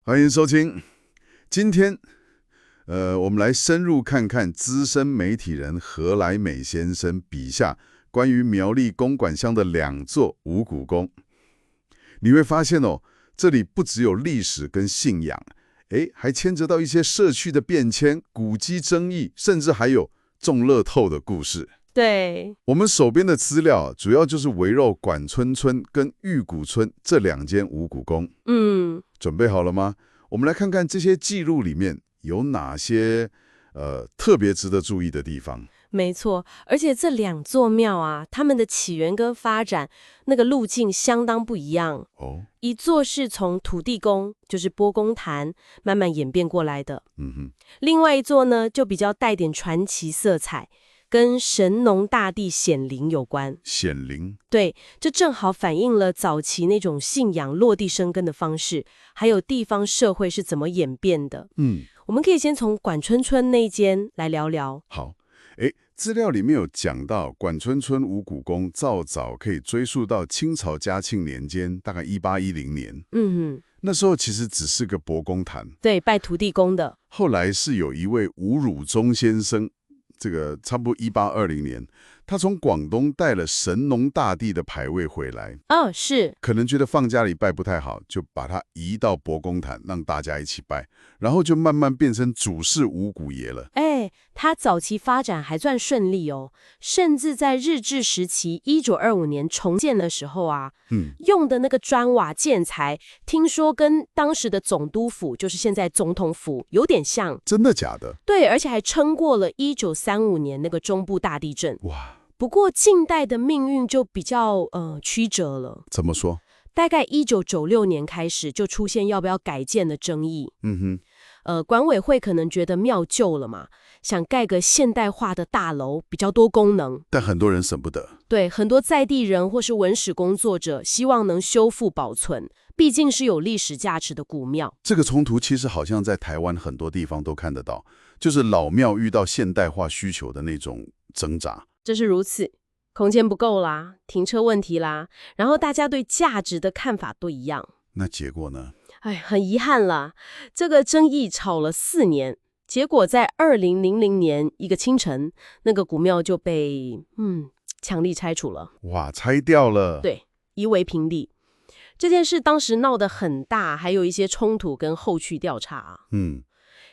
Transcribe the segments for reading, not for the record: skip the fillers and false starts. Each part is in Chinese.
欢迎收听。今天，我们来深入看看资深媒体人何来美先生笔下关于苗栗公馆乡的2座五股宫。你会发现哦，这里不只有历史跟信仰，还牵扯到一些社区的变迁、古迹争议，甚至还有中乐透的故事。对，我们手边的资料主要就是围绕管村村跟玉谷村这2间五股宫。准备好了吗？我们来看看这些记录里面有哪些特别值得注意的地方。没错，而且这2座庙啊，它们的起源跟发展那个路径相当不一样。一座是从土地公，就是拨公坛慢慢演变过来的。另外一座呢，就比较带点传奇色彩，跟神农大帝显灵有关。显灵？对，这正好反映了早期那种信仰落地生根的方式，还有地方社会是怎么演变的。我们可以先从管村村那间来聊聊。好，资料里面有讲到管村村五股宫较早可以追溯到清朝嘉庆年间，大概1810年。那时候其实只是个拨公坛，对，拜土地公的。后来是有一位吴汝忠先生，这个差不多1820年，他从广东带了神农大帝的牌位回来。是。可能觉得放家里拜不太好，就把它移到拨公坛，让大家一起拜，然后就慢慢变成主事五股爷了。他早期发展还算顺利哦，甚至在日治时期1925年重建的时候啊，用的那个砖瓦建材，听说跟当时的总督府，就是现在总统府有点像。真的假的？对，而且还撑过了1935年那个中部大地震。哇！不过近代的命运就比较曲折了。怎么说？大概1996年开始就出现要不要改建的争议。管委会可能觉得庙旧了嘛，想盖个现代化的大楼，比较多功能。但很多人舍不得。对，很多在地人或是文史工作者希望能修复保存，毕竟是有历史价值的古庙。这个冲突其实好像在台湾很多地方都看得到，就是老庙遇到现代化需求的那种挣扎。这是如此，空间不够啦，停车问题啦，然后大家对价值的看法都一样。那结果呢？很遗憾啦，这个争议吵了4年，结果在2000年一个清晨，那个古庙就被强力拆除了。哇，拆掉了。对，夷为平地。这件事当时闹得很大，还有一些冲突跟后续调查啊。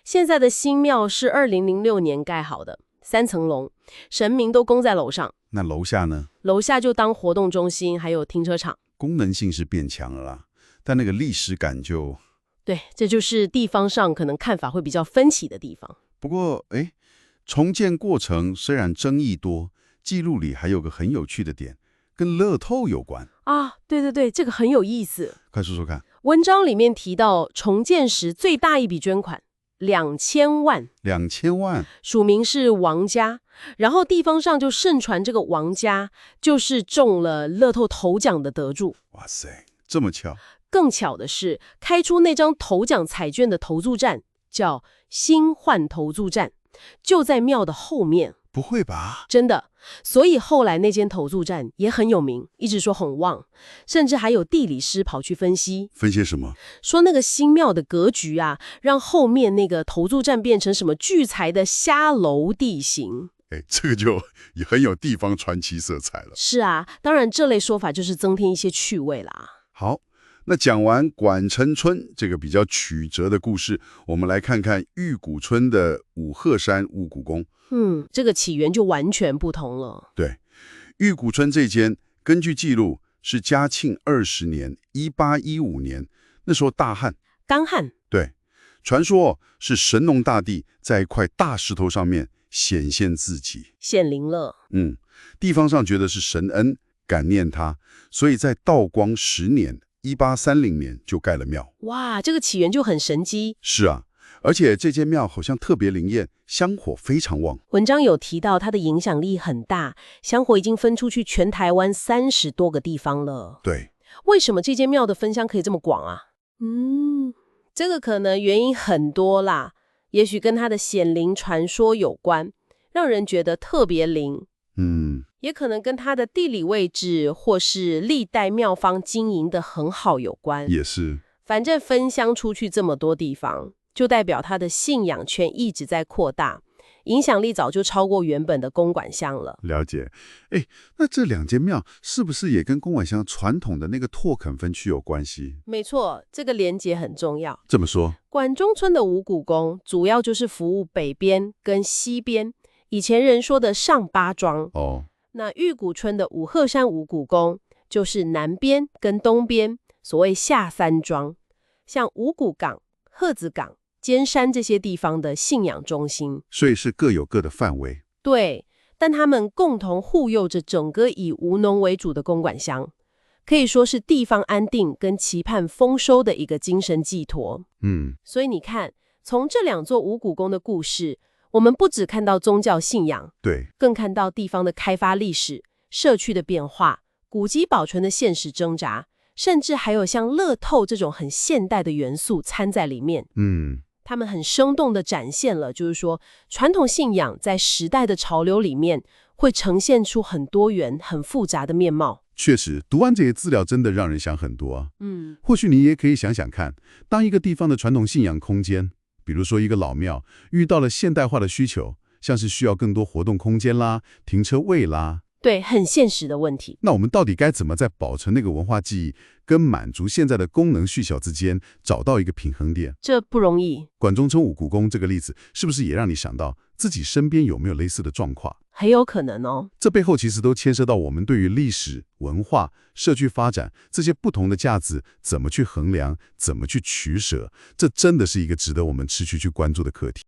现在的新庙是2006年盖好的，3层楼，神明都供在楼上。那楼下呢？楼下就当活动中心，还有停车场。功能性是变强了啦，但那个历史感就……对，这就是地方上可能看法会比较分歧的地方。不过，重建过程虽然争议多，记录里还有个很有趣的点，跟乐透有关啊。对，这个很有意思。快说说看。文章里面提到，重建时最大一笔捐款2000万，2000万，署名是王家，然后地方上就盛传这个王家就是中了乐透头奖的得主。哇塞，这么巧！更巧的是，开出那张头奖彩券的投注站叫新换投注站，就在庙的后面。不会吧？真的。所以后来那间投注站也很有名，一直说很旺，甚至还有地理师跑去分析。分析什么？说那个新庙的格局啊，让后面那个投注站变成什么聚财的虾楼地形。这个就也很有地方传奇色彩了。是啊，当然这类说法就是增添一些趣味啦。好，那讲完管城村这个比较曲折的故事，我们来看看玉谷村的五鹤山五谷宫。这个起源就完全不同了。对，玉谷村这间根据记录是嘉庆20年，1815年，那时候大旱。干旱。对，传说是神农大帝在一块大石头上面显现自己，显灵了。地方上觉得是神恩，感念他，所以在道光10年，1830年就盖了庙。哇，这个起源就很神机。是啊，而且这间庙好像特别灵验，香火非常旺。文章有提到它的影响力很大，香火已经分出去全台湾30多个地方了。对，为什么这间庙的分香可以这么广啊？这个可能原因很多啦，也许跟它的显灵传说有关，让人觉得特别灵。也可能跟它的地理位置或是历代庙方经营的很好有关。也是。反正分乡出去这么多地方，就代表他的信仰圈一直在扩大，影响力早就超过原本的公馆乡了。了解。哎，那这两间庙是不是也跟公馆乡传统的那个拓垦分区有关系？没错，这个连结很重要。这么说，管中村的五股宫主要就是服务北边跟西边，以前人说的上八庄。哦，那玉谷村的五鹤山五股宫就是南边跟东边，所谓下三庄。像五股港、鹤子港、尖山这些地方的信仰中心。所以是各有各的范围。对，但他们共同护佑着整个以务农为主的公馆乡，可以说是地方安定跟期盼丰收的一个精神寄托。所以你看，从这两座五股宫的故事，我们不只看到宗教信仰，对，更看到地方的开发历史、社区的变化、古迹保存的现实挣扎，甚至还有像乐透这种很现代的元素掺在里面。他们很生动地展现了，就是说传统信仰在时代的潮流里面会呈现出很多元、很复杂的面貌。确实，读完这些资料真的让人想很多啊。或许你也可以想想看，当一个地方的传统信仰空间，比如说一个老庙，遇到了现代化的需求，像是需要更多活动空间啦、停车位啦，对，很现实的问题。那我们到底该怎么在保存那个文化记忆跟满足现在的功能需求之间找到一个平衡点？这不容易。管中村五股宫这个例子，是不是也让你想到自己身边有没有类似的状况？很有可能哦。这背后其实都牵涉到我们对于历史、文化、社区发展这些不同的价值怎么去衡量，怎么去取舍，这真的是一个值得我们持续去关注的课题。